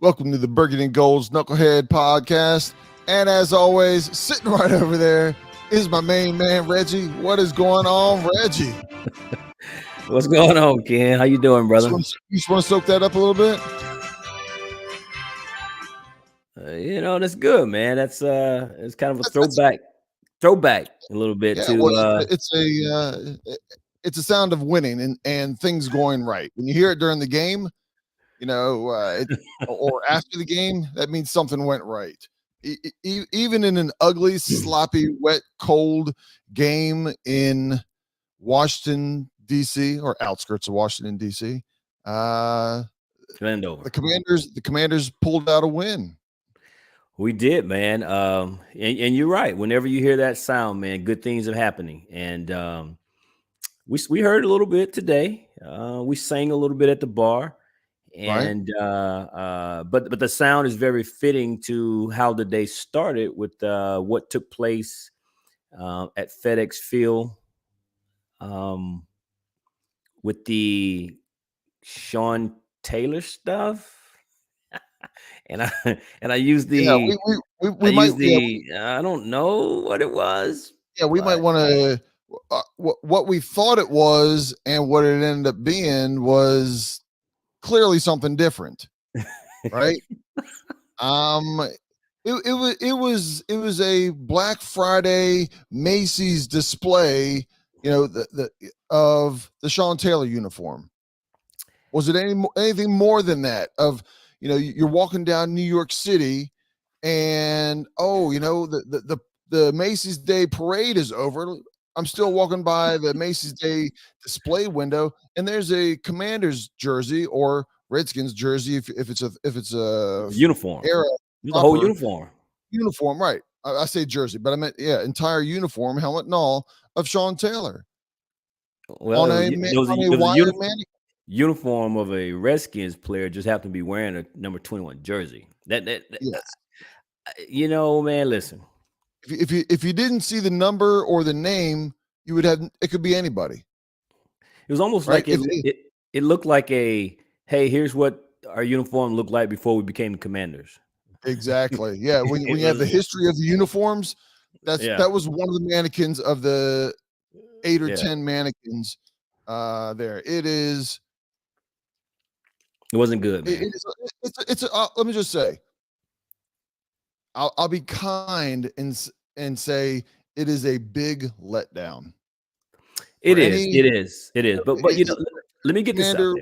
Welcome to the Burgundy and Gold's Knucklehead Podcast. And as always, sitting right over there is my main man, Reggie. What is going on, Reggie? What's going on, Ken? How you doing, brother? You just want to soak that up a little bit? That's good, man. That's it's kind of a throwback a little bit to. Well, it's a sound of winning and things going right. When you hear it during the game, or after the game, that means something went right. Even in an ugly, sloppy, wet, cold game in Washington, D.C., or outskirts of Washington, D.C., Landover. The Commanders pulled out a win. We did, man. And you're right. Whenever you hear that sound, man, good things are happening. And we heard a little bit today. We sang a little bit at the bar. And right. But the sound is very fitting to how the day started with what took place at FedEx Field with the Sean Taylor stuff. and I used the I don't know what it was. Yeah, we might want to what we thought it was and what it ended up being was clearly something different, right? It was a Black Friday Macy's display, of the Sean Taylor uniform. Was it anything more than that? Of you're walking down New York City, and the Macy's Day Parade is over. I'm still walking by the Macy's Day display window, and there's a Commanders jersey or Redskins jersey if it's a uniform. The whole uniform. Uniform, right? I say jersey, but I meant entire uniform, helmet and all of Sean Taylor. Well, uniform of a Redskins player just happened to be wearing a number 21 jersey. That yes. Man, listen. If you didn't see the number or the name, you would have it could be anybody. It was almost right? like it looked like hey, here's what our uniform looked like before we became the Commanders. Exactly. Yeah. When you have the history of the uniforms, that was one of the mannequins of the 8 or 10 mannequins there. It wasn't good, man. Let me just say, I'll be kind and say it is a big letdown. It is. But let me get this out there.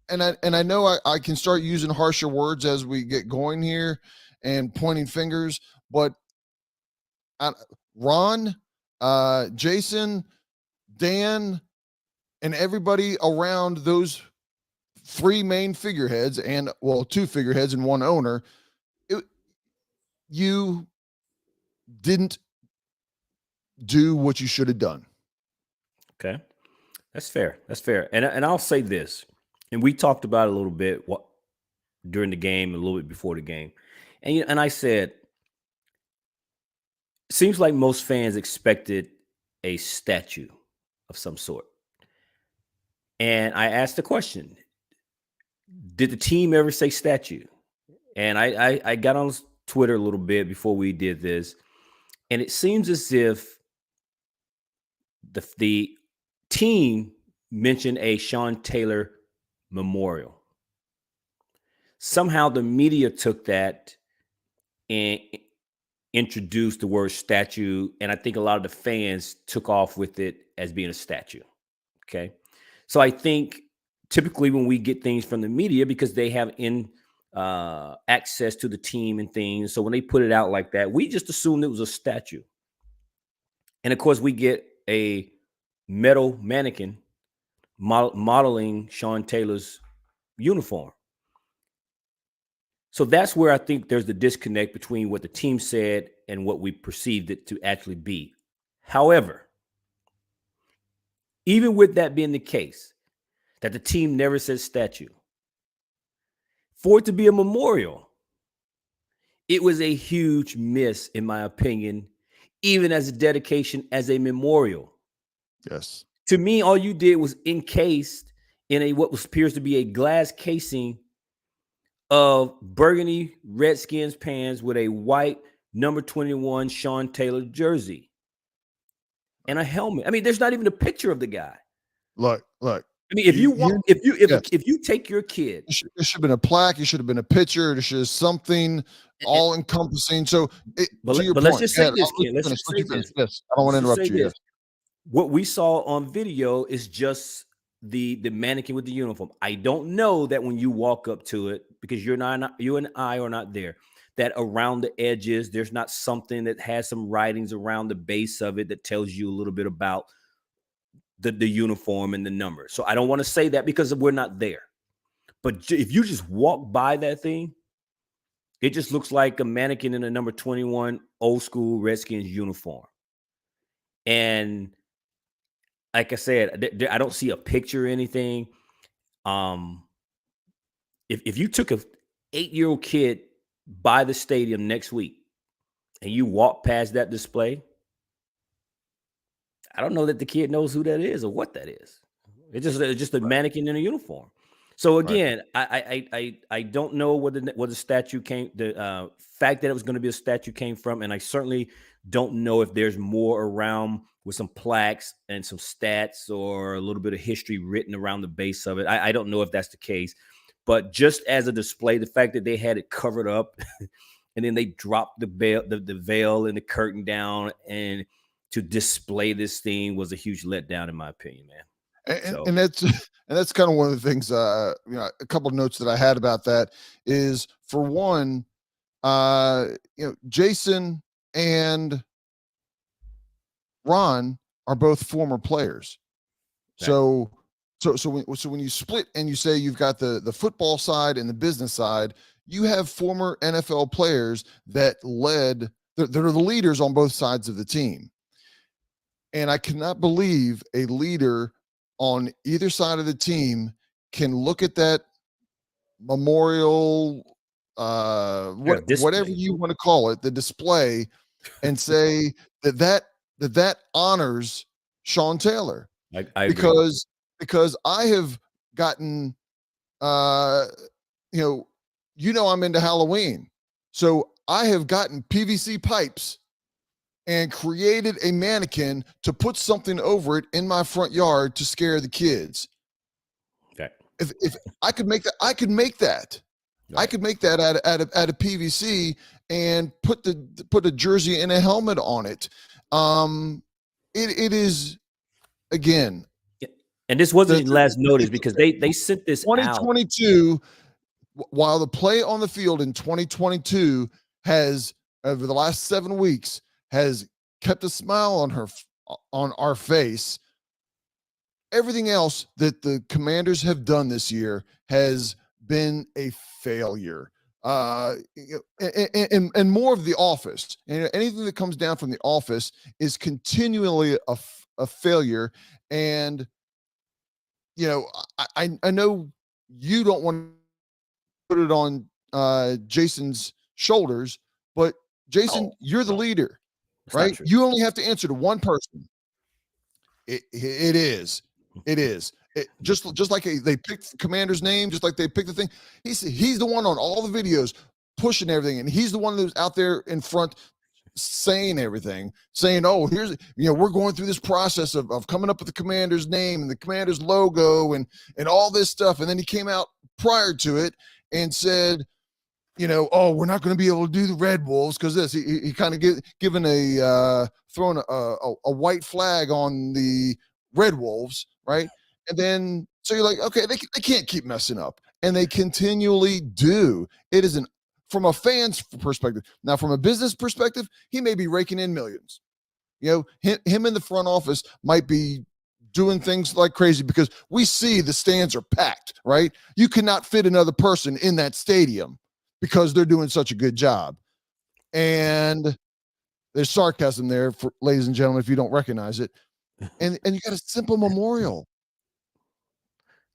And I know I can start using harsher words as we get going here and pointing fingers, but Ron, Jason, Dan, and everybody around those three main figureheads two figureheads and one owner, you didn't do what you should have done. Okay. That's fair. And I'll say this, and we talked about it a little bit during the game, a little bit before the game. And I said, seems like most fans expected a statue of some sort. And I asked the question, did the team ever say statue? And I got on Twitter a little bit before we did this, and it seems as if the team mentioned a Sean Taylor memorial. Somehow the media took that and introduced the word statue, and I think a lot of the fans took off with it as being a statue. Okay. So I think typically when we get things from the media, because they have access to the team and things, so when they put it out like that, we just assumed it was a statue. And of course, we get a metal mannequin modeling Sean Taylor's uniform. So that's where I think there's the disconnect between what the team said and what we perceived it to actually be. However, even with that being the case, that the team never said statue, for it to be a memorial, it was a huge miss, in my opinion, even as a dedication, as a memorial. Yes. To me, all you did was encased in a what appears to be a glass casing of burgundy Redskins pants with a white number 21 Sean Taylor jersey and a helmet. I mean, there's not even a picture of the guy. Look. I mean, if you walk, Yes. if you take your kid, It should have been a plaque. It should have been a picture. It should have something all encompassing. So, to your let's point, just say this, let Ken. you Let's finish. just Let say you finish. this. Yes, I don't want to Let's just say interrupt you. this. Yes. What we saw on video is just the mannequin with the uniform. I don't know that when you walk up to it, because you and I are not there, that around the edges there's not something that has some writings around the base of it that tells you a little bit about the uniform and the number. So I don't want to say that because we're not there. But if you just walk by that thing, it just looks like a mannequin in a number 21 old school Redskins uniform. And like I said, I don't see a picture or anything. If you took a 8-year-old kid by the stadium next week and you walk past that display, I don't know that the kid knows who that is or what that is. It's just a mannequin in a uniform. So again, I don't know where the statue came. The fact that it was going to be a statue came from, and I certainly don't know if there's more around with some plaques and some stats or a little bit of history written around the base of it. I don't know if that's the case, but just as a display, the fact that they had it covered up, and then they dropped the veil and the curtain down, and to display this thing was a huge letdown, in my opinion, man. And that's kind of one of the things. A couple of notes that I had about that is, for one, Jason and Ron are both former players. Okay. So when you split and you say you've got the football side and the business side, you have former NFL players that are the leaders on both sides of the team. And I cannot believe a leader on either side of the team can look at that memorial, whatever you want to call it, the display, and say that honors Sean Taylor. I agree. Because I have gotten, I'm into Halloween, so I have gotten PVC pipes and created a mannequin to put something over it in my front yard to scare the kids. Okay. If I could make that, I could make that. Right. I could make that out of PVC and put a jersey and a helmet on it. It is, again. And this wasn't last notice, because they sent this 2022 out. While the play on the field in 2022 has, over the last 7 weeks, has kept a smile on our face, everything else that the Commanders have done this year has been a failure. And more of the office, and anything that comes down from the office is continually a failure. And I know you don't want to put it on Jason's shoulders, but Jason, you're the leader. Right? You only have to answer to one person. It is. Just like they picked the Commander's name, just like they picked the thing. He's the one on all the videos pushing everything, and he's the one who's out there in front saying everything, saying, "Oh, here's we're going through this process of coming up with the Commander's name and the Commander's logo and all this stuff." And then he came out prior to it and said, "Oh, we're not going to be able to do the Red Wolves because this." He kind of given throwing a white flag on the Red Wolves, right? And then so you're like, okay, they can't keep messing up, and they continually do. It isn't from a fan's perspective. Now, from a business perspective, he may be raking in millions. Him in the front office might be doing things like crazy because we see the stands are packed, right? You cannot fit another person in that stadium because they're doing such a good job. And there's sarcasm there, for ladies and gentlemen, if you don't recognize it. And you got a simple memorial.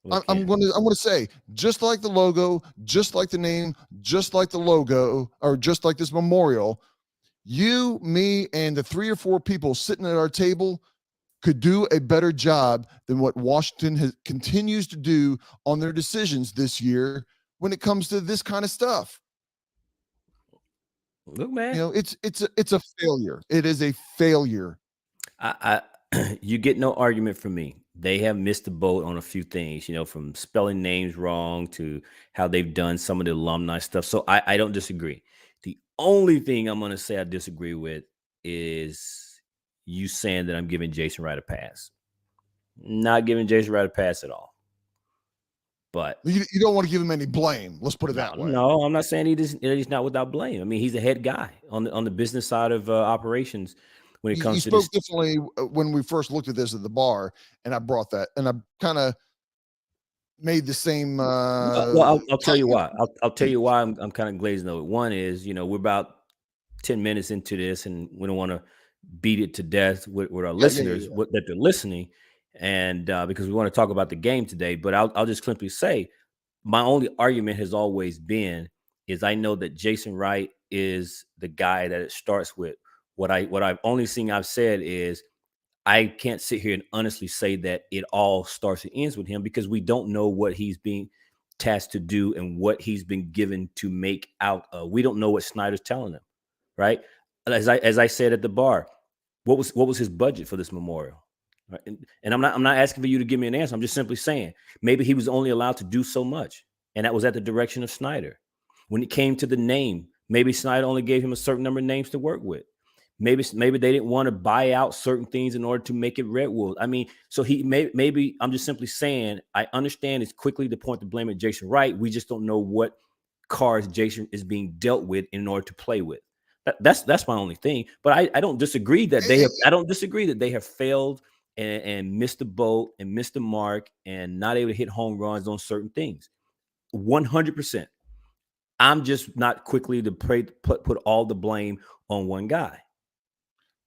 I'm going to say, just like the logo, just like the name, just like the logo, or just like this memorial, you, me, and the 3 or 4 people sitting at our table could do a better job than what Washington continues to do on their decisions this year when it comes to this kind of stuff. Look, man, It's a failure. It is a failure. I you get no argument from me. They have missed the boat on a few things, from spelling names wrong to how they've done some of the alumni stuff. So I don't disagree. The only thing I'm going to say I disagree with is you saying that I'm giving Jason Wright a pass. Not giving Jason Wright a pass at all. But you don't want to give him any blame. Let's put it that way. No, I'm not saying he's not without blame. I mean, he's a head guy on the business side of operations when it comes to spoke differently when we first looked at this at the bar, and I brought that, and I kind of made the same. Well, I'll tell you why. I'll tell you why I'm kind of glazing over. One is, we're about 10 minutes into this, and we don't want to beat it to death with our listeners that they're listening, and because we want to talk about the game today. But I'll just simply say, my only argument has always been is I know that Jason Wright is the guy that it starts with. What I've only seen I've said is I can't sit here and honestly say that it all starts and ends with him because we don't know what he's being tasked to do and what he's been given to make out of. We don't know what Snyder's telling him, right? As I said at the bar, what was his budget for this memorial? Right? And I'm not asking for you to give me an answer. I'm just simply saying maybe he was only allowed to do so much, and that was at the direction of Snyder. When it came to the name, maybe Snyder only gave him a certain number of names to work with. Maybe they didn't want to buy out certain things in order to make it Redwood. I mean, so maybe I'm just simply saying I understand it's quickly to point the blame at Jason Wright. We just don't know what cards Jason is being dealt with in order to play with. That's my only thing. But I don't disagree that they have failed and missed the boat and missed the mark and not able to hit home runs on certain things. 100%. I'm just not quickly to put all the blame on one guy.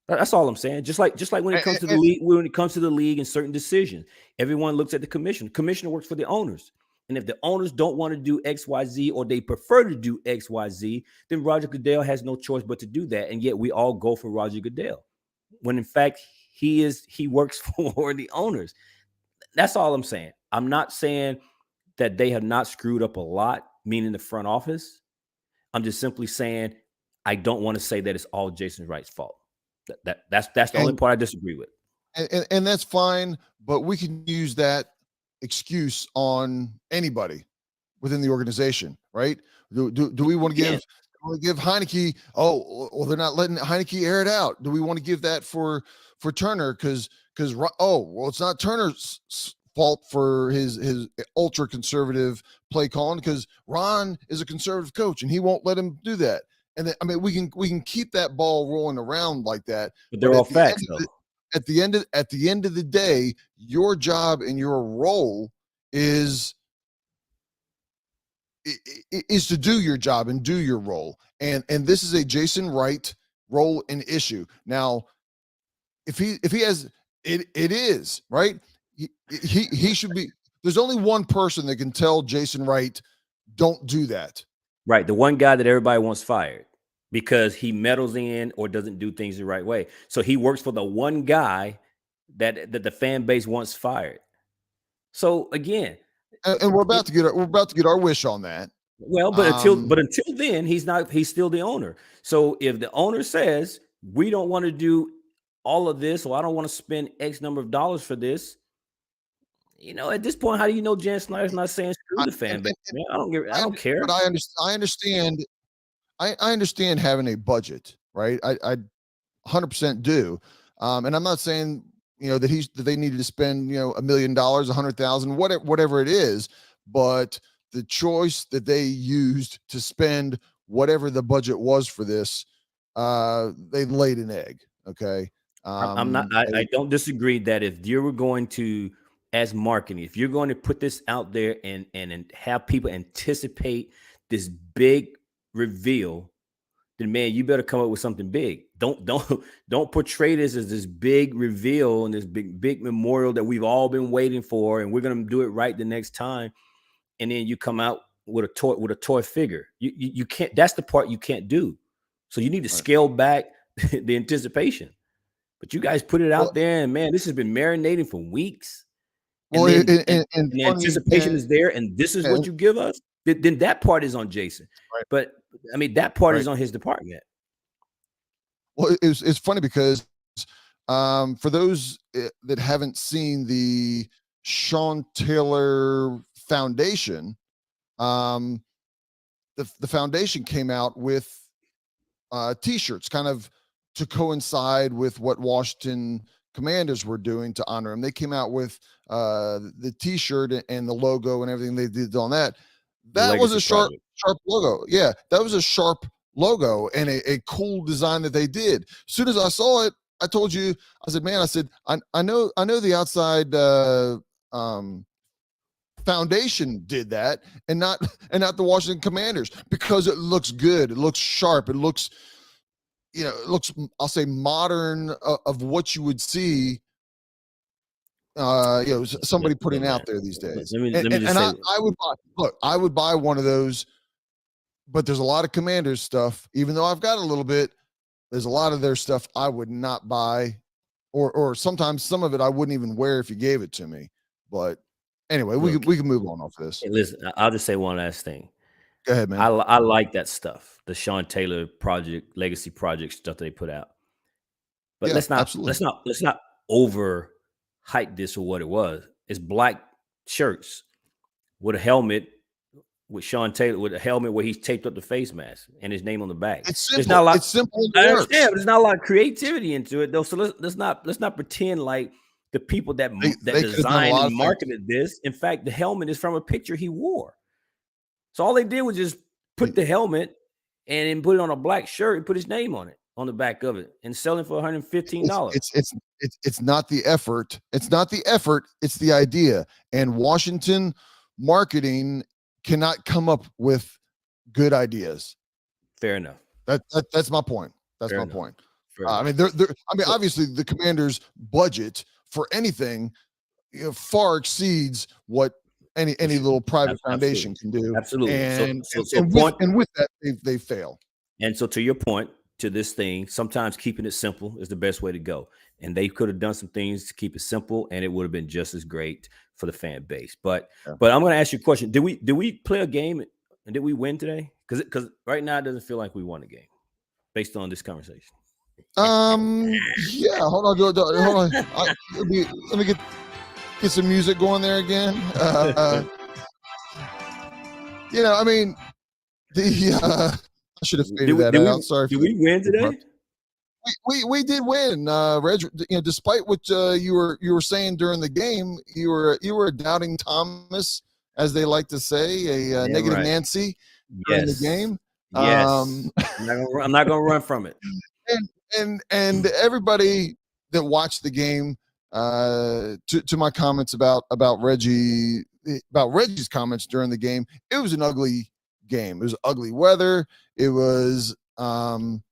That's all I'm saying. Just like when it comes to the league, and certain decisions, everyone looks at the commissioner. Commissioner works for the owners. And if the owners don't want to do XYZ or they prefer to do XYZ, then Roger Goodell has no choice but to do that. And yet we all go for Roger Goodell when in fact he works for the owners. That's all I'm saying. I'm not saying that they have not screwed up a lot, meaning the front office. I'm just simply saying I don't want to say that it's all Jason Wright's fault. That's the only part I disagree with. And that's fine, but we can use that excuse on anybody within the organization, right? Do we want to give Heineke? Oh, well, they're not letting Heineke air it out. Do we want to give that for Turner? Because it's not Turner's fault for his ultra conservative play calling because Ron is a conservative coach and he won't let him do that. And then, I mean, we can keep that ball rolling around like that. But they're all facts, though. At the end of the day, your job and your role is to do your job and do your role. And this is a Jason Wright role and issue. Now, if he has it is right. He should be. There's only one person that can tell Jason Wright, don't do that. Right. The one guy that everybody wants fired because he meddles in or doesn't do things the right way. So he works for the one guy that the fan base wants fired. So again, and we're about to get our wish on that. Well, but until then, he's still the owner. So if the owner says we don't want to do all of this, or I don't want to spend X number of dollars for this, at this point, how do you know Jan Snyder's not saying screw the fan base? I don't care. But I understand. I understand having a budget, right? I 100% do. And I'm not saying that they needed to spend $1 million, $100,000, whatever it is, but the choice that they used to spend whatever the budget was for this, they laid an egg. Okay. I don't disagree that if you were going to, as marketing, if you're going to put this out there and have people anticipate this big reveal, then man, you better come up with something big. Don't portray this as this big reveal and this big memorial that we've all been waiting for, and we're gonna do it right the next time. And then you come out with a toy figure. You can't. That's the part you can't do. So you need to scale back the anticipation. But you guys put it Well, out there, and man, this has been marinating for weeks. well, And then and the funny, anticipation is there, and this is what and you give us. Then that part is on Jason. right, But I mean, that part right. is on his department. Well, it's funny because for those that haven't seen the Sean Taylor Foundation, um, the foundation came out with T-shirts, kind of to coincide with what Washington Commanders were doing to honor him. They came out with the T-shirt and the logo and everything they did on that. The That was legacy a sharp project. logo. Yeah, that was a sharp logo and a cool design that they did. As soon as I saw it, I told you, I said, man, I said, I know the outside um, foundation did that and not the Washington Commanders, because it looks good, it looks sharp, it looks, it looks, I'll say, modern, of what you would see somebody putting Look, man. out there these days. Let me just And say, I would buy, look, I would buy one of those, but there's a lot of Commanders stuff, even though I've got a little bit, there's a lot of their stuff I would not buy, or sometimes some of it I wouldn't even wear if you gave it to me. But anyway, look, we can move on off this. hey, listen, I'll just say one last thing. Go ahead, man. I like that stuff, the Sean Taylor project, legacy project stuff that they put out. But Yeah, absolutely. let's not over hype this for what it was. It's black shirts with a helmet with Sean Taylor, with a helmet where he's taped up the face mask and his name on the back. It's There's simple. not a lot. It's simple. I It understand, works. but there's not a lot of creativity into it though. So let's not pretend like the people that They could have done a designed lot and of things. marketed this. In fact, the helmet is from a picture he wore. So all they did was just put the helmet and then put it on a black shirt and put his name on it, on the back of it, and sell it for $115. It's not the effort. It's not the effort. It's the idea. And Washington marketing cannot come up with good ideas. Fair enough. That's my point. That's Fair my enough. point. Fair I enough. mean, obviously the Commanders' budget for anything far exceeds what any little private foundation can do. Absolutely. And Point, with that, they fail. and so to your point, to this thing, sometimes keeping it simple is the best way to go. And they could have done some things to keep it simple, and it would have been just as great for the fan base. But I'm going to ask you a question. Did we play a game and did we win today? Because right now it doesn't feel like we won a game based on this conversation. Yeah. Hold on. Let me get some music going there again. I mean, I should have faded that out. Sorry. Did we win today? We did win, Reg. Despite what you were saying during the game, you were a doubting Thomas, as they like to say, a negative Nancy during the game. Yes, I'm not gonna run from it. And everybody that watched the game, to my comments about Reggie's comments during the game, it was an ugly game. It was ugly weather. It was, I mean,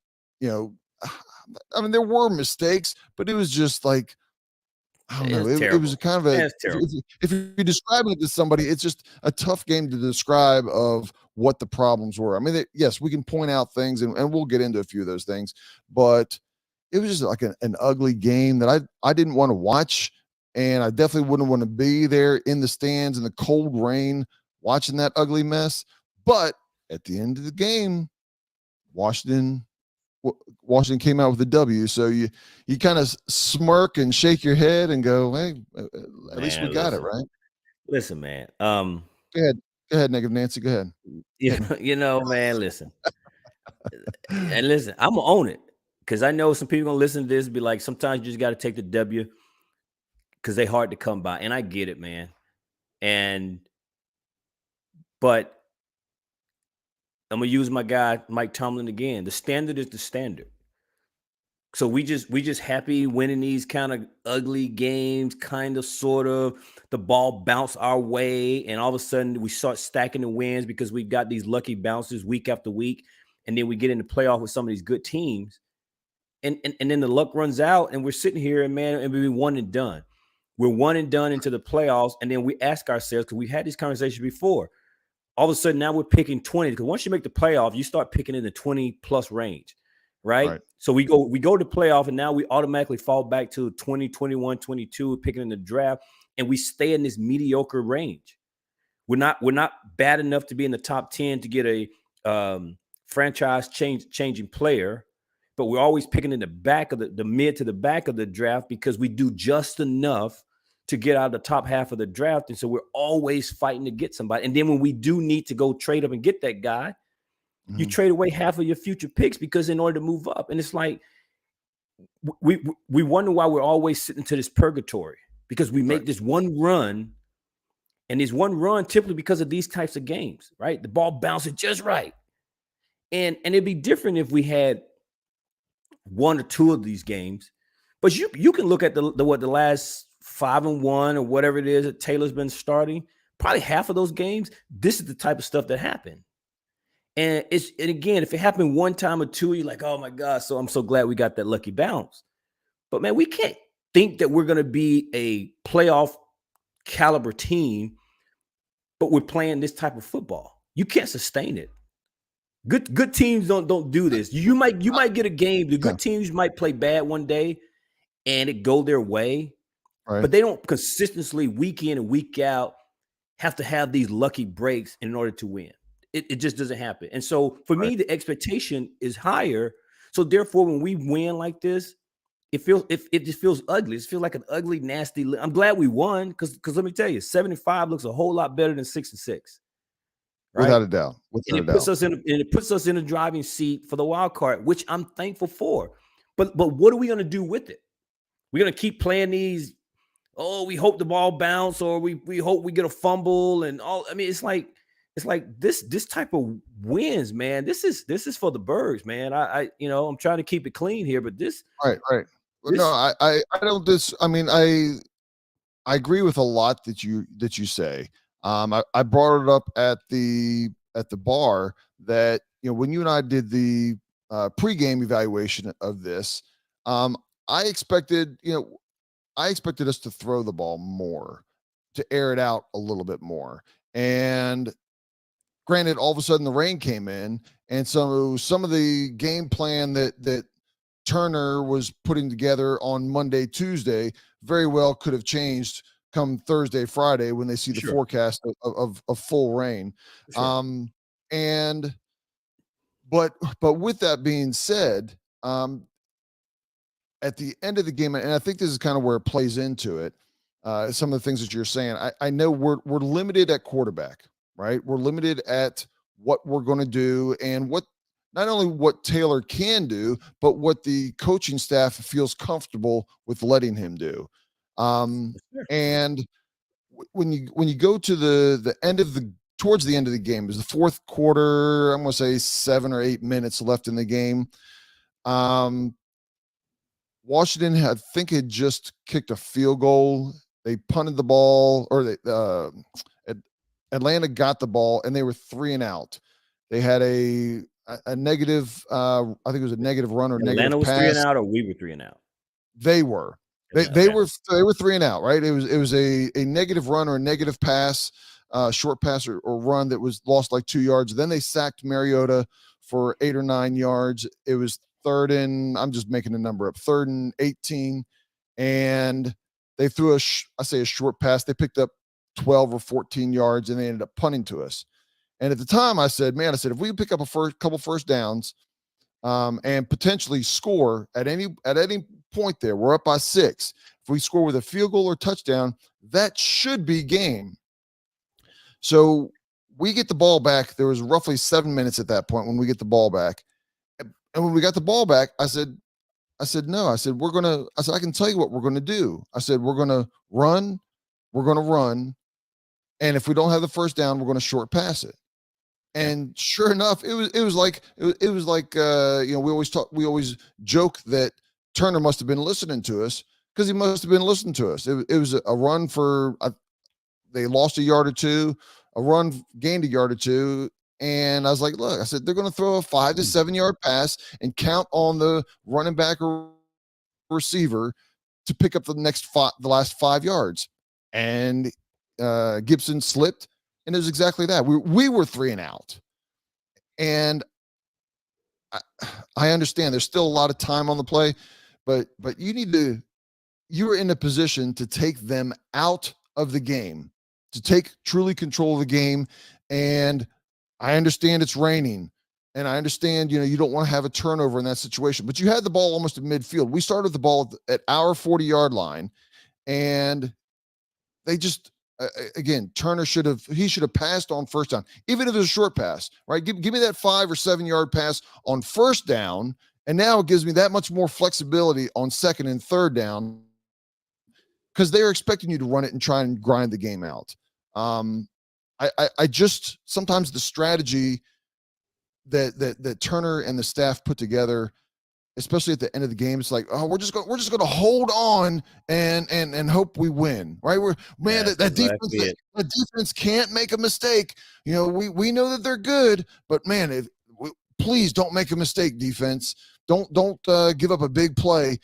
there were mistakes, but it was just like, I don't know. It was kind of if you're describing it to somebody, it's just a tough game to describe of what the problems were. I mean, yes, we can point out things and we'll get into a few of those things, but it was just like an ugly game that I didn't want to watch. And I definitely wouldn't want to be there in the stands in the cold rain watching that ugly mess. But at the end of the game, Washington came out with a W. So you kind of smirk and shake your head and go, hey, at least we got it, right? Listen, man. Go ahead, Negative Nancy. Go ahead. Man, listen. And listen, I'm gonna own it, because I know some people gonna listen to this and be like, sometimes you just got to take the W because they're hard to come by. And I get it, man. But I'm gonna use my guy Mike Tomlin again. The standard is the standard. So we just happy winning these kind of ugly games, kind of, sort of. The ball bounce our way, and all of a sudden we start stacking the wins because we've got these lucky bounces week after week, and then we get in the playoff with some of these good teams, and then the luck runs out, and we're sitting here and we're one and done. We're one and done into the playoffs, and then we ask ourselves, because we've had these conversations before. All of a sudden now we're picking 20, because once you make the playoff, you start picking in the 20 plus range. right? Right. So we go to playoff, and now we automatically fall back to 20, 21, 22, picking in the draft, and we stay in this mediocre range. We're not bad enough to be in the top 10 to get a franchise changing player, but we're always picking in the back of the mid to the back of the draft because we do just enough to get out of the top half of the draft. And so we're always fighting to get somebody. And then when we do need to go trade up and get that guy, you trade away half of your future picks because in order to move up. And it's like we wonder why we're always sitting to this purgatory because we make this one run. And this one run typically because of these types of games, right? The ball bounces just right. And it'd be different if we had one or two of these games. But you can look at the last 5-1 or whatever it is that Taylor's been starting. Probably half of those games, this is the type of stuff that happened. And again, if it happened one time or two, you're like, oh my God, so I'm so glad we got that lucky bounce. But man, we can't think that we're going to be a playoff caliber team, but we're playing this type of football. You can't sustain it. Good teams don't do this. You might get a game. The good teams might play bad one day and it go their way, but they don't consistently week in and week out have to have these lucky breaks in order to win. It just doesn't happen. And so for me, the expectation is higher. So therefore, when we win like this, it just feels ugly. It feels like an ugly, nasty. I'm glad we won because let me tell you, 75 looks a whole lot better than 6-6. Right? Without a doubt. And it puts us in a driving seat for the wild card, which I'm thankful for. But what are we going to do with it? We're going to keep playing these. Oh, we hope the ball bounce, or we hope we get a fumble, and all. I mean, it's like this type of wins, man. This is for the birds, man. I'm trying to keep it clean here, but this right. No, I don't. I mean, I agree with a lot that you say. I brought it up at the bar that when you and I did the pregame evaluation of this, I expected us to throw the ball more, to air it out a little bit more, and granted, all of a sudden the rain came in, and so some of the game plan that Turner was putting together on Monday, Tuesday, very well could have changed come Thursday, Friday when they see the forecast of full rain. But with that being said, at the end of the game, and I think this is kind of where it plays into it, some of the things that you're saying, I know we're limited at quarterback, right? We're limited at what we're going to do and what not only what Taylor can do, but what the coaching staff feels comfortable with letting him do. And when you go to the end of towards the end of the game, is the fourth quarter, I'm going to say 7 or 8 minutes left in the game. Washington had just kicked a field goal. They punted the ball, or Atlanta got the ball, and they were 3 and out. They had a negative, I think it was a negative run or Atlanta negative was pass. 3 and out, or we were 3 and out. They were. They were 3 and out, right? It was a negative run or a negative pass, short pass or run that was lost like 2 yards. Then they sacked Mariota for 8 or 9 yards. It was I'm just making a number up, 3rd and 18, and they threw a short pass. They picked up 12 or 14 yards, and they ended up punting to us. And at the time, I said, if we pick up a couple first downs, and potentially score at any point there, we're up by 6. If we score with a field goal or touchdown, that should be game. So we get the ball back. There was roughly 7 minutes at that point when we get the ball back. And when we got the ball back, I said, no. I said, I can tell you what we're going to do. I said, we're going to run. And if we don't have the first down, we're going to short pass it. And sure enough, it was like we always joke that Turner must have been listening to us, because he must have been listening to us. It was a run for they lost a yard or two, a run gained a yard or two, and I was like, look, I said they're going to throw a 5 to 7 yard pass and count on the running back or receiver to pick up the last 5 yards, and Gibson slipped. And it was exactly that. We were 3 and out. And I understand there's still a lot of time on the play, but you are in a position to take them out of the game, to take truly control of the game. And I understand it's raining. And I understand, you don't want to have a turnover in that situation, but you had the ball almost at midfield. We started the ball at our 40-yard line, and they just, again, Turner should have passed on first down, even if it was a short pass, right? Give me that 5 or 7 yard pass on first down. And now it gives me that much more flexibility on second and third down, because they're expecting you to run it and try and grind the game out. I just, sometimes the strategy that Turner and the staff put together, especially at the end of the game, it's like, oh, we're just going to hold on and hope we win, right? That defense can't make a mistake. We know that they're good, but man, please don't make a mistake, defense. Don't give up a big play,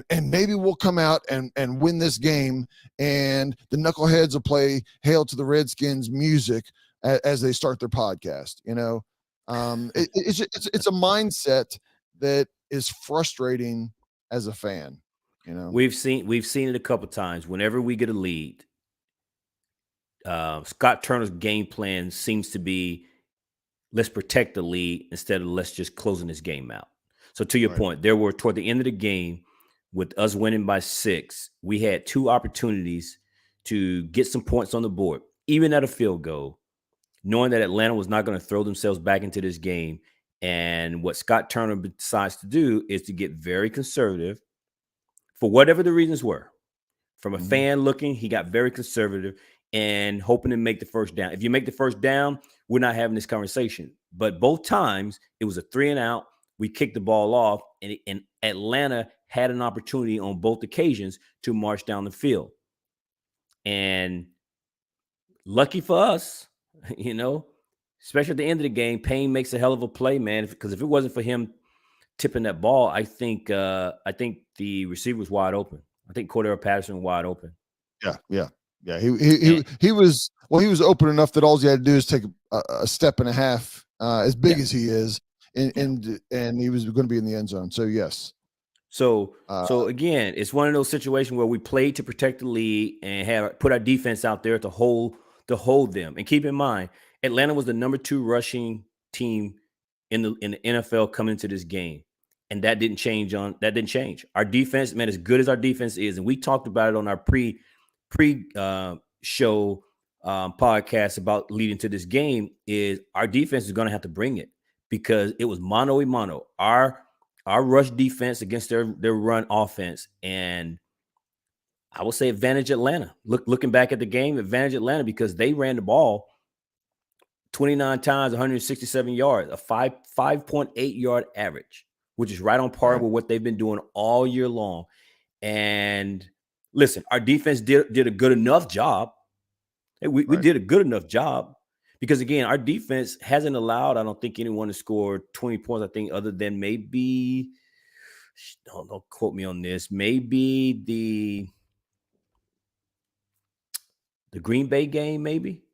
and maybe we'll come out and win this game, and the knuckleheads will play "Hail to the Redskins" music as they start their podcast. It's a mindset that is frustrating as a fan. We've seen it a couple times. Whenever we get a lead, Scott Turner's game plan seems to be, let's protect the lead instead of let's just closing this game out. So to your point, there were, toward the end of the game, with us winning by 6, we had 2 opportunities to get some points on the board, even at a field goal, knowing that Atlanta was not going to throw themselves back into this game. And what Scott Turner decides to do is to get very conservative for whatever the reasons were. From a fan looking, he got very conservative and hoping to make the first down. If you make the first down, we're not having this conversation. But both times, it was a 3 and out. We kicked the ball off, and Atlanta had an opportunity on both occasions to march down the field. And lucky for us, especially at the end of the game, Payne makes a hell of a play, man. Because if it wasn't for him tipping that ball, I think the receiver was wide open. I think Cordero Patterson wide open. Yeah. He was open enough that all he had to do is take a step and a half, as big as he is, and he was going to be in the end zone. So yes. So again, it's one of those situations where we played to protect the lead and put our defense out there to hold them. And keep in mind, Atlanta was the number 2 rushing team in the NFL coming into this game. And that didn't change. Our defense, man, as good as our defense is, and we talked about it on our pre show podcast about leading to this game, is our defense is going to have to bring it, because it was mano a mano. Our rush defense against their run offense, and I will say advantage Atlanta. Looking back at the game, advantage Atlanta, because they ran the ball 29 times, 167 yards, a 5.8 yard average, which is right on par with what they've been doing all year long. And listen, our defense did a good enough job. We did a good enough job, because again, our defense hasn't allowed, I don't think, anyone to score 20 points. I think other than maybe, don't quote me on this, maybe the Green Bay game, maybe.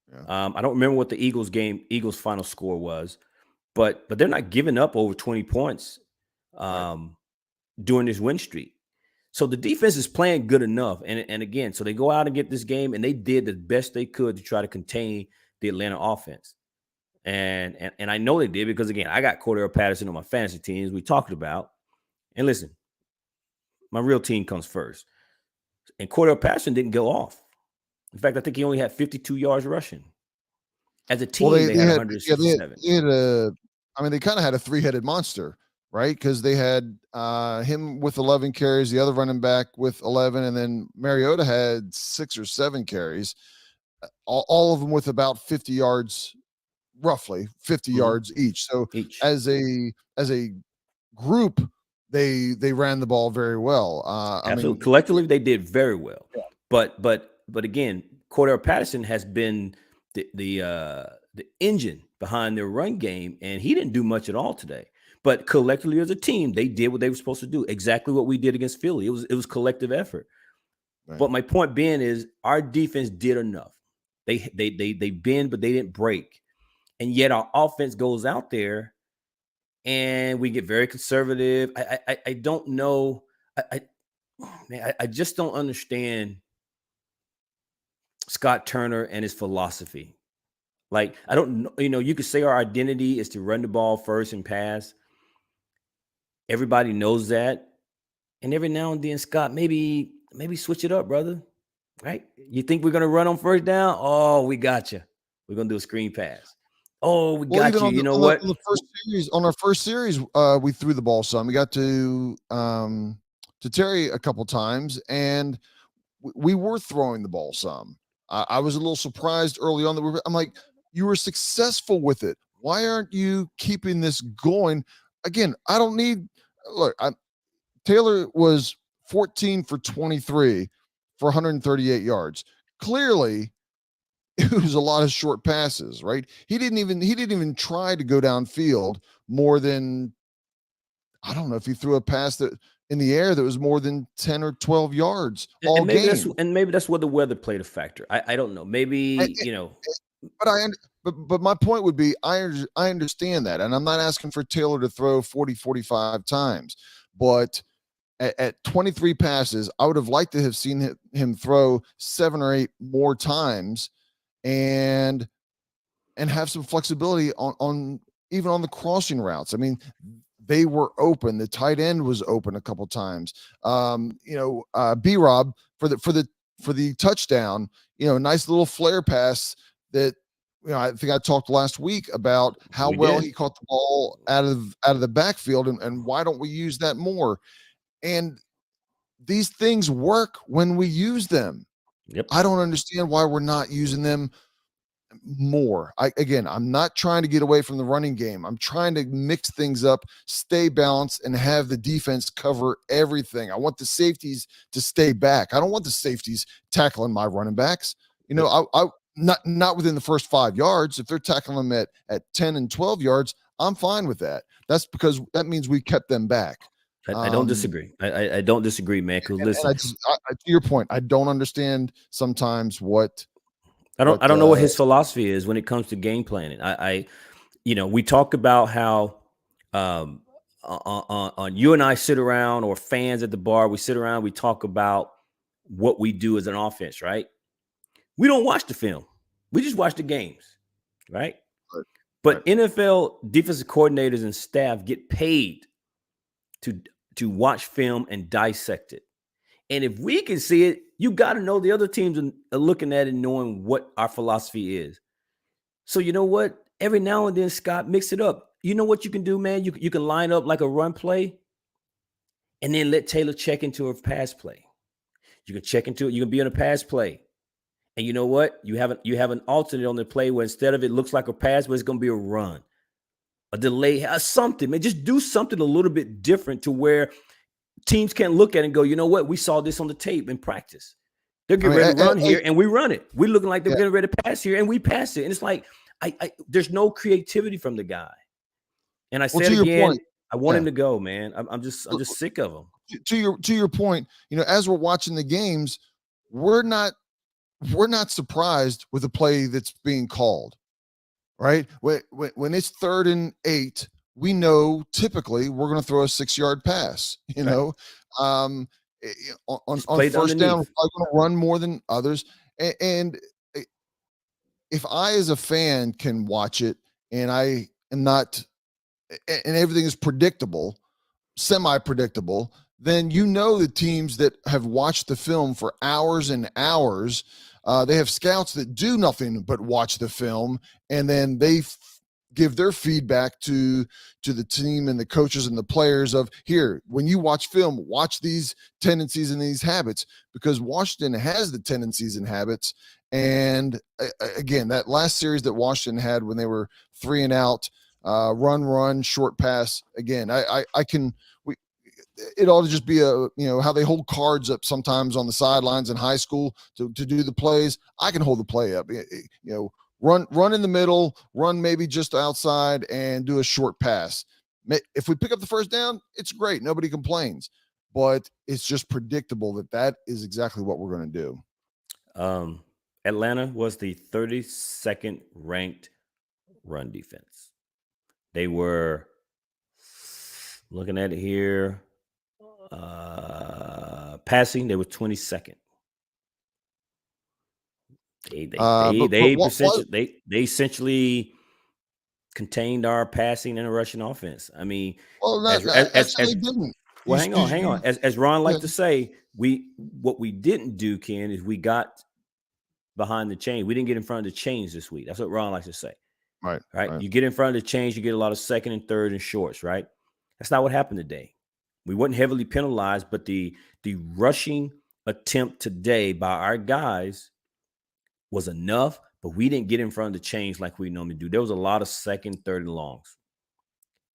Yeah. I don't remember what the Eagles final score was, but they're not giving up over 20 points during this win streak. So the defense is playing good enough. And again, so they go out and get this game, and they did the best they could to try to contain the Atlanta offense. And I know they did, because again, I got Cordero Patterson on my fantasy teams we talked about. And listen, my real team comes first. And Cordero Patterson didn't go off. In fact, I think he only had 52 yards rushing. As a team, they had 167. They kind of had a 3-headed monster, right? Because they had him with 11 carries, the other running back with 11, and then Mariota had 6 or 7 carries, all of them with about 50 yards, roughly 50 yards each. So as a group, they ran the ball very well. Absolutely. Collectively, they did very well. Yeah. But again, Cordero Patterson has been the engine behind their run game, and he didn't do much at all today. But collectively as a team, they did what they were supposed to do. Exactly what we did against Philly. It was collective effort. Right. But my point being is, our defense did enough. They bend, but they didn't break. And yet our offense goes out there and we get very conservative. I don't know. I just don't understand Scott Turner and his philosophy. Like, I don't know, you could say our identity is to run the ball first and pass. Everybody knows that. And every now and then, Scott, maybe switch it up, brother. Right? You think we're gonna run on first down? Oh, we got you. We're gonna do a screen pass. Oh, we Well, got even you. on You the know on the what? on the first series, we threw the ball some. We got to Terry a couple times, and we were throwing the ball some. I was a little surprised early on I'm like, you were successful with it. Why aren't you keeping this going? Again, I don't need. Look, Taylor was 14 for 23 for 138 yards. Clearly, it was a lot of short passes, right? He didn't even try to go downfield more than, I don't know if he threw a pass that in the air that was more than 10 or 12 yards all game. And maybe that's where the weather played a factor. I don't know. And, Maybe, but but my point would be I understand that, and I'm not asking for Taylor to throw 40 45 times, but at 23 passes, I would have liked to have seen him throw 7 or 8 more times, and have some flexibility on even on the crossing routes. I mean, they were open. The tight end was open a couple times. B Rob for the touchdown. Nice little flare pass that. I think I talked last week about how we well did. he caught the ball out of the backfield, and why don't we use that more? And these things work when we use them. Yep. I don't understand why we're not using them more. I'm not trying to get away from the running game. I'm trying to mix things up, stay balanced, and have the defense cover everything. I want the safeties to stay back. I don't want the safeties tackling my running backs. Yep. I not within the first 5 yards. If they're tackling them at 10 and 12 yards, I'm fine with that. That's because that means we kept them back. I don't disagree. I don't disagree, man. Because listen, to your point, I don't understand sometimes what I don't know what his philosophy is when it comes to game planning. We talk about how on you and I sit around, or fans at the bar, we sit around, we talk about what we do as an offense, right? We don't watch the film. We just watch the games, right? But NFL defensive coordinators and staff get paid to watch film and dissect it. And if we can see it, you got to know the other teams are looking at it and knowing what our philosophy is. So you know what? Every now and then, Scott, mix it up. You know what you can do, man? You can line up like a run play and then let Taylor check into a pass play. You can check into it. You can be on a pass play. And you know what? You have an alternate on the play where instead of it looks like a pass, but it's going to be a run, a delay, something. Man, just do something a little bit different to where teams can't look at it and go, you know what? We saw this on the tape in practice. They're getting ready to run here, and we run it. We're looking like they're getting ready to pass here, and we pass it. And it's like, there's no creativity from the guy. And I said again, I want him to go, man. I'm just sick of him. To your point, as we're watching the games, we're not surprised with the play that's being called, right? When it's 3rd and 8, we know typically we're going to throw a 6-yard pass. On first down, we're probably going to run more than others. And if I, as a fan, can watch it and I am not, and everything is predictable, semi-predictable, then the teams that have watched the film for hours and hours, they have scouts that do nothing but watch the film, and then they give their feedback to the team and the coaches and the players of, here, when you watch film, watch these tendencies and these habits, because Washington has the tendencies and habits. And again, that last series that Washington had when they were 3 and out, run, short pass. Again, it ought to just be how they hold cards up sometimes on the sidelines in high school to do the plays. I can hold the play up, run in the middle, run maybe just outside, and do a short pass. If we pick up the first down, it's great. Nobody complains, but it's just predictable that is exactly what we're going to do. Atlanta was the 32nd ranked run defense. They were Looking at it here, passing, they were 22nd. They essentially contained our passing and rushing offense. I mean, well, actually, they didn't. well, hang on. As Ron liked to say, what we didn't do, Ken, is we got behind the chain. We didn't get in front of the chains this week. That's what Ron likes to say. Right. You get in front of the chains, you get a lot of second and third and shorts, right? That's not what happened today. We weren't heavily penalized, but the rushing attempt today by our guys was enough, but we didn't get in front of the chains like we normally do. There was a lot of second, third, and longs.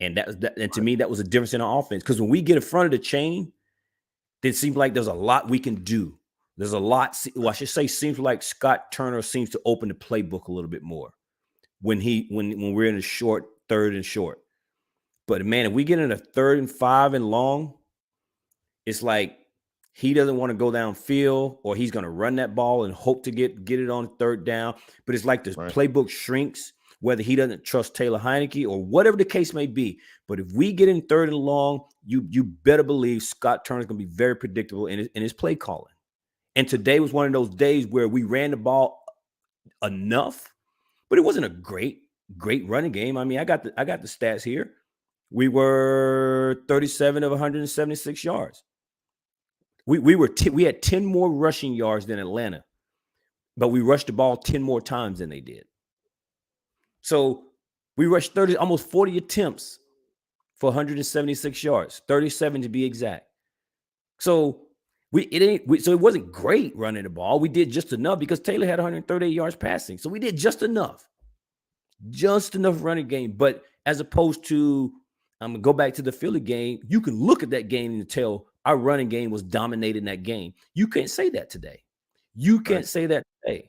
And and to me, that was a difference in our offense. Because when we get in front of the chain, it seems like there's a lot we can do. There's a lot. Well, I should say, seems like Scott Turner seems to open the playbook a little bit more when we're in a short third and short. But man, if we get in a 3rd and 5 and long, it's like he doesn't want to go downfield, or he's going to run that ball and hope to get it on 3rd down. But it's like the playbook shrinks, whether he doesn't trust Taylor Heineke or whatever the case may be. But if we get in 3rd and long, you better believe Scott Turner's going to be very predictable in his play calling. And today was one of those days where we ran the ball enough, but it wasn't a great running game. I mean, I got the stats here. We were 37 of 176 yards. We had 10 more rushing yards than Atlanta, but we rushed the ball 10 more times than they did. So we rushed almost 40 attempts for 176 yards, 37 to be exact. So it wasn't great running the ball. We did just enough because Taylor had 138 yards passing. So we did just enough running game. But as opposed to, I'm going to go back to the Philly game. You can look at that game and tell our running game was dominating that game. You can't say that today. Say that today.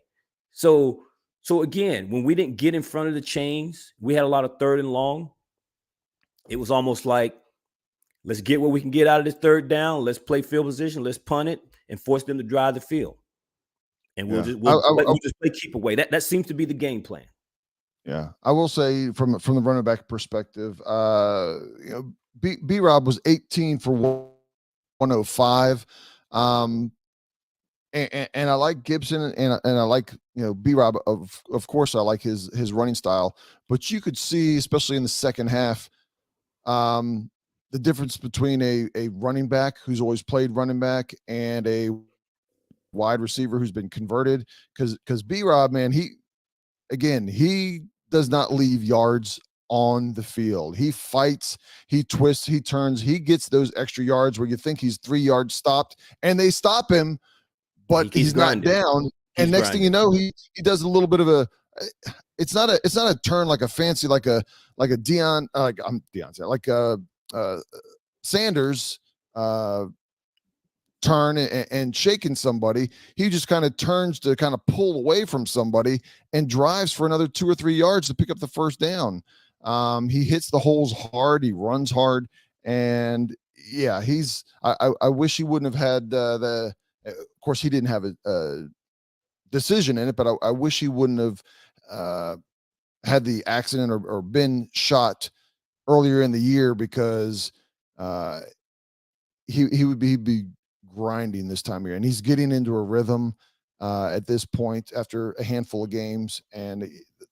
So again, when we didn't get in front of the chains, we had a lot of 3rd and long. It was almost like, let's get what we can get out of this 3rd down. Let's play field position. Let's punt it and force them to drive the field. And we'll just play keep away. That seems to be the game plan. Yeah, I will say from the running back perspective, B-Rob was 18 for 105. And I like Gibson and I like, B-Rob, of course I like his running style, but you could see, especially in the second half, the difference between a running back who's always played running back and a wide receiver who's been converted. Because B-Rob, man, he does not leave yards on the field. He fights, he twists, he turns, he gets those extra yards where you think he's 3 yards stopped, and they stop him, but he's not down. And next thing you know, he does a little bit of a. It's not a turn like a fancy like a Deion Sanders turn and shaking somebody. He just kind of turns to kind of pull away from somebody and drives for another 2 or 3 yards to pick up the first down. He hits the holes hard. He runs hard, and yeah, I wish he wouldn't have had the. Of course, he didn't have a decision in it, but I wish he wouldn't have had the accident or been shot earlier in the year, because he'd be grinding this time of year, and he's getting into a rhythm at this point after a handful of games, and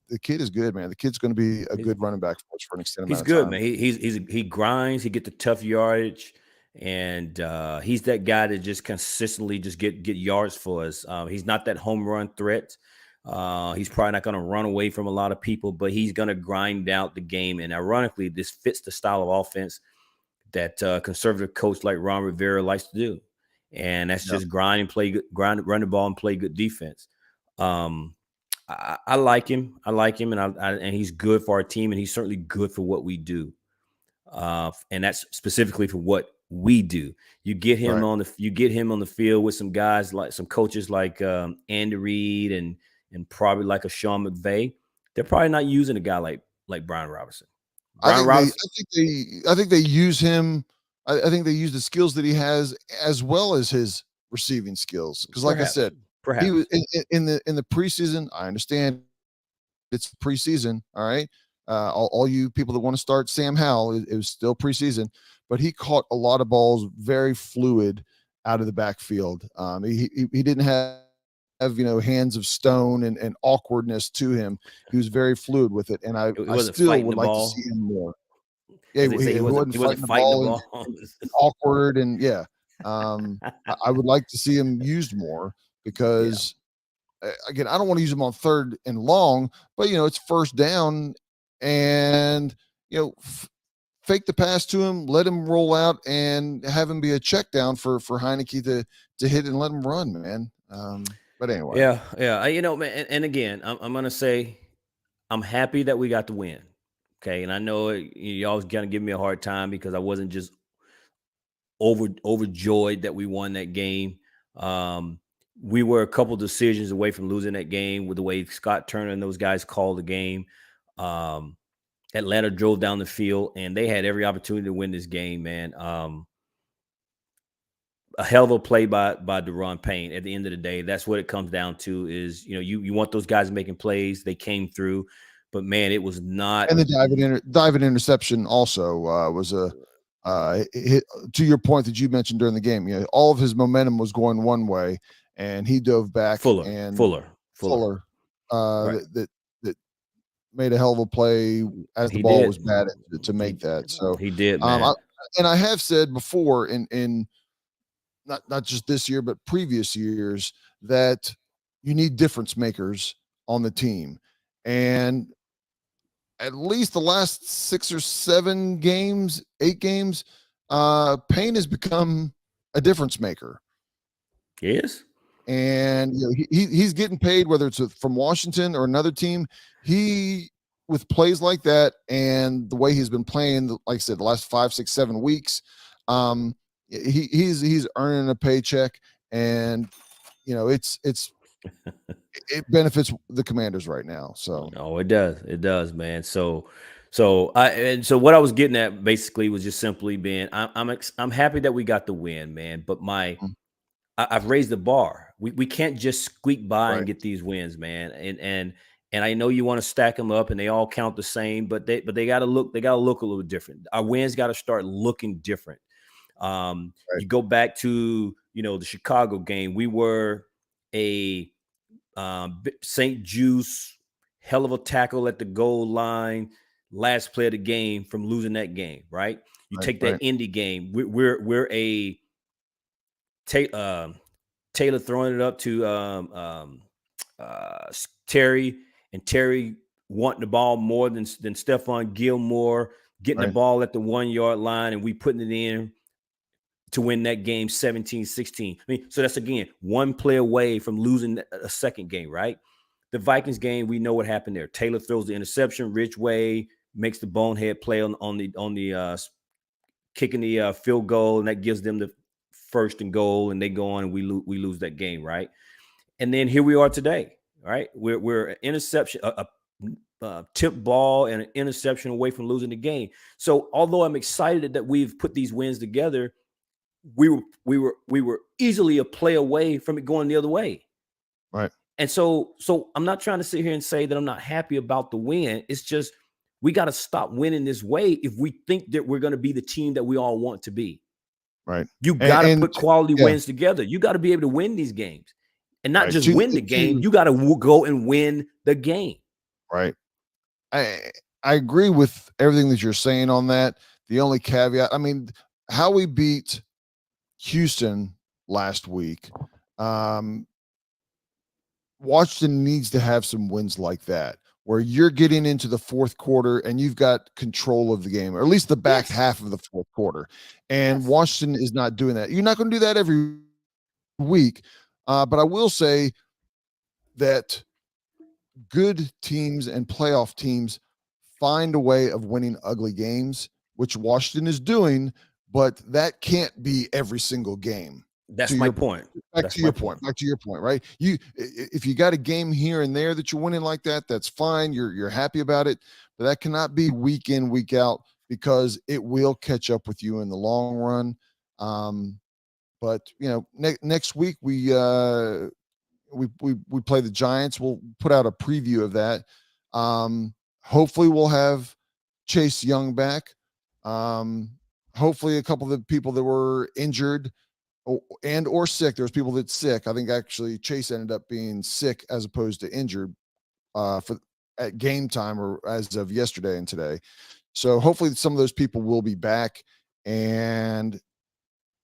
the kid is good, man. The kid's going to be a good running back for us for an extended amount of time. He's good, man. He grinds, he get the tough yardage, and he's that guy that just consistently just get yards for us. He's not that home run threat. He's probably not going to run away from a lot of people, but he's going to grind out the game. And ironically, this fits the style of offense that conservative coach like Ron Rivera likes to do. And that's just run the ball and play good defense. I like him. And he's good for our team, and he's certainly good for what we do. And that's specifically for what we do. You get him on the field with some guys, like some coaches like Andy Reid and probably like a Sean McVay. They're probably not using a guy like Brian Robinson. I think they use him. I think they use the skills that he has as well as his receiving skills. Because, like I said, he was in the preseason. I understand it's preseason, all right, all you people that want to start Sam Howell, it was still preseason, but he caught a lot of balls very fluid out of the backfield. He didn't have hands of stone and awkwardness to him. He was very fluid with it, and It I wasn't still fighting would the like to see ball. him more. Yeah, As they say, he wasn't he wasn't fighting the fighting the ball ball. and awkward, and yeah, I would like to see him used more Yeah. because again, I don't want to use him on third and long, but it's first down, and fake the pass to him, let him roll out, and have him be a check down for Heineke to hit and let him run, man. But anyway, Yeah, yeah. Man, and again, I'm gonna say I'm happy that we got the win. Okay, and I know you always gonna give me a hard time because I wasn't just overjoyed that we won that game. Um, we were a couple decisions away from losing that game with the way Scott Turner and those guys called the game. Um, Atlanta drove down the field and they had every opportunity to win this game, man. A hell of a play by Deron Payne. At the end of the day, that's what it comes down to. Is you want those guys making plays. They came through, but man, it was not. and the diving interception also was a hit, to your point that you mentioned during the game. All of his momentum was going one way, and he dove back and Fuller Right. that made a hell of a play as the He ball did. was batted to make that. So he did, man. I have said before in not just this year but previous years that you need difference makers on the team, and at least the last 8 games, Payne has become a difference maker. Yes. And he's getting paid, whether it's from Washington or another team. He, with plays like that and the way he's been playing, like I said, the last 5, 6, 7 weeks, he's earning a paycheck, and it benefits the Commanders right now. So it does, man. So what I was getting at basically was just simply being I'm happy that we got the win, man. But I've raised the bar. We can't just squeak by and right. get these wins, man. And I know you want to stack them up and they all count the same, but they got to look a little different. Our wins got to start looking different. Right. You go back to the Chicago game. We were a St. Juice, hell of a tackle at the goal line, last play of the game from losing that game, right? You take that Indy game. We're a Taylor throwing it up to Terry, and Terry wanting the ball more than Stephon Gilmore, getting the ball at the 1-yard line, and we putting it in to win that game 17-16. I mean, so that's again one play away from losing a second game, right? The Vikings game, we know what happened there. Taylor throws the interception, Ridgeway makes the bonehead play on the kicking the field goal, and that gives them the first and goal, and they go on and we lose that game, right? And then here we are today, right? We're an interception, a tip ball and an interception away from losing the game. So although I'm excited that we've put these wins together, we were easily a play away from it going the other way. Right. And so I'm not trying to sit here and say that I'm not happy about the win. It's just we got to stop winning this way if we think that we're going to be the team that we all want to be. Right. You got to put quality wins together. You got to be able to win these games, and not just win the game. You got to go and win the game. Right. I agree with everything that you're saying on that. The only caveat, I mean, how we beat Houston last week, Washington needs to have some wins like that, where you're getting into the fourth quarter and you've got control of the game, or at least the back half of the fourth quarter. And Washington is not doing that. You're not going to do that every week. But I will say that good teams and playoff teams find a way of winning ugly games, which Washington is doing, but that can't be every single game. That's my point. Back to your point, right? If you got a game here and there that you're winning like that, that's fine. You're happy about it, but that cannot be week in, week out, because it will catch up with you in the long run. But next week we play the Giants. We'll put out a preview of that. Hopefully, we'll have Chase Young back. Hopefully, a couple of the people that were injured or sick. There's people that's sick. I think actually Chase ended up being sick as opposed to injured for at game time or as of yesterday and today. So hopefully some of those people will be back, and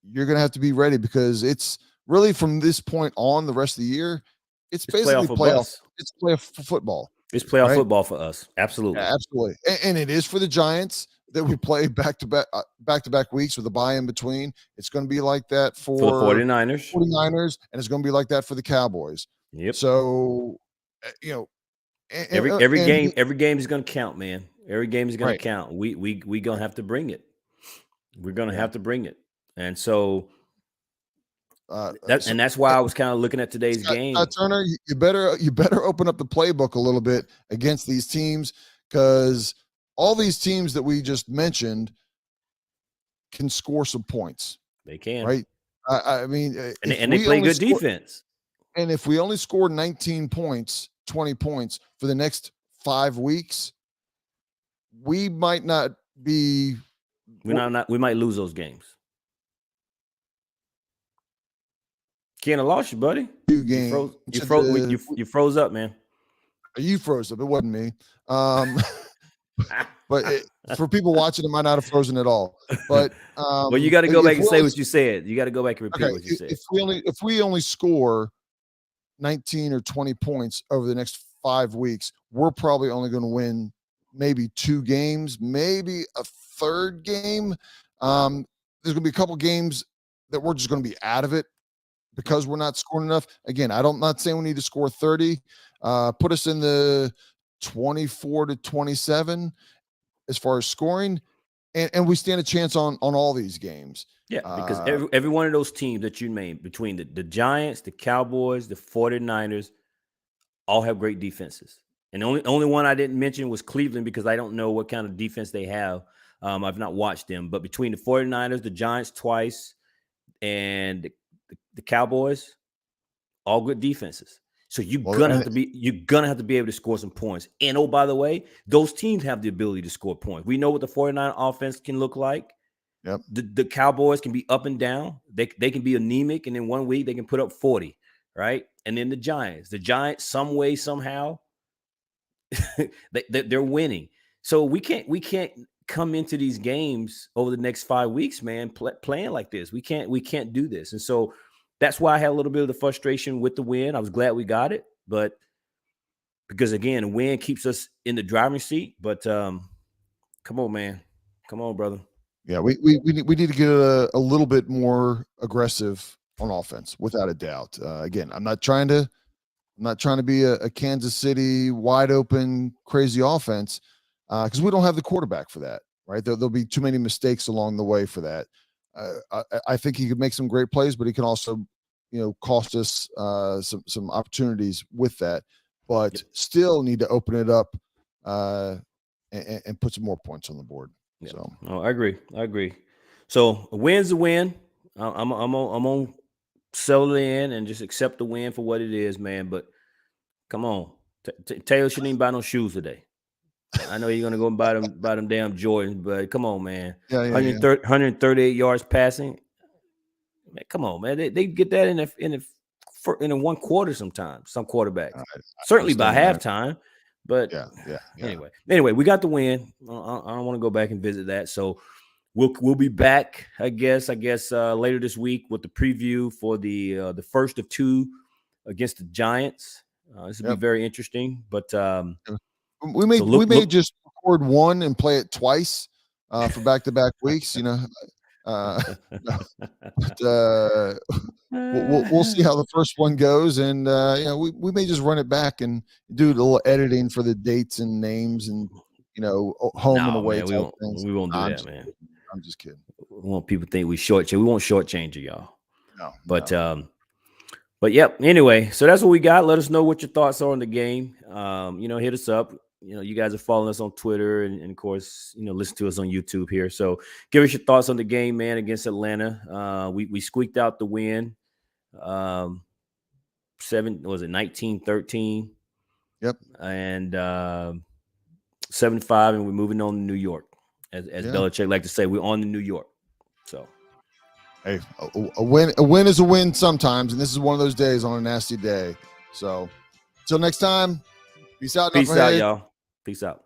you're going to have to be ready because it's really from this point on the rest of the year, it's basically playoff. It's playoff football. It's playoff right? football for us. Absolutely. Yeah, absolutely. And it is for the Giants that we play back to back weeks with a bye in between. It's going to be like that for the 49ers. 49ers, and it's going to be like that for the Cowboys. Yep. So, every game is going to count, man. Every game is going to count. We going to have to bring it. We're going to have to bring it. And so that's why I was kind of looking at today's game. Turner, you better open up the playbook a little bit against these teams, because all these teams that we just mentioned can score some points. They can, right? I mean, and they play good defense. And if we only score 19 points, 20 points for the next 5 weeks, we might not be. We might lose those games. Ken, I lost you, buddy. You froze up, man. You froze up. It wasn't me. But for people watching, it might not have frozen at all. But well, you got to go back and say what you said. You got to go back and repeat what you said. If we only score 19 or 20 points over the next 5 weeks, we're probably only going to win maybe 2 games, maybe a third game. There's going to be a couple games that we're just going to be out of it because we're not scoring enough. Again, I'm not saying we need to score 30. Put us in the 24 to 27 as far as scoring, and we stand a chance on all these games. Yeah, because every one of those teams that you named, between the Giants, the Cowboys, the 49ers, all have great defenses. And the only one I didn't mention was Cleveland, because I don't know what kind of defense they have. I've not watched them. But between the 49ers, the Giants twice, and the Cowboys, all good defenses. So you're gonna have to be able to score some points. And oh, by the way, those teams have the ability to score points. We know what the 49 offense can look like. Yep. The Cowboys can be up and down. They can be anemic, and in 1 week they can put up 40, right? And then the Giants, some way, somehow, they're winning. So we can't come into these games over the next 5 weeks, man, playing like this. We can't do this. And so that's why I had a little bit of the frustration with the win. I was glad we got it, but because again, a win keeps us in the driving seat. But come on, man, come on, brother. Yeah, we need to get a little bit more aggressive on offense, without a doubt. Again, I'm not trying to be a Kansas City wide open crazy offense, because we don't have the quarterback for that, right? There'll be too many mistakes along the way for that. I think he could make some great plays, but he can also, cost us some opportunities with that. But still need to open it up and put some more points on the board. Yeah. So, I agree. So a win's a win. I'm gonna settle in and just accept the win for what it is, man. But come on, Taylor shouldn't even buy no shoes today. I know you're gonna go and buy them damn Jordans, but come on, man. 138 yards passing. Man, come on, man. They get that in a 1 quarter sometimes. Some quarterbacks, certainly by halftime. But anyway, we got the win. I don't want to go back and visit that. So we'll be back, I guess later this week with the preview for the first of 2 against the Giants. This will be very interesting. But we may just record one and play it twice for back-to-back weeks. We'll see how the first one goes, and we may just run it back and do a little editing for the dates and names and home and away. Man, we won't do that, man. I'm just kidding. We want people to think we shortchange. We won't shortchange you, y'all. No, but yep. Anyway, so that's what we got. Let us know what your thoughts are on the game. Hit us up. You guys are following us on Twitter and of course, listen to us on YouTube here. So give us your thoughts on the game, man, against Atlanta. We squeaked out the win. 19-13. Yep. And 75, and we're moving on to New York. As Yeah. Belichick like to say, we're on to New York. So, hey, a win is a win sometimes, and this is one of those days on a nasty day. So, until next time, peace out. peace out, y'all. Peace out.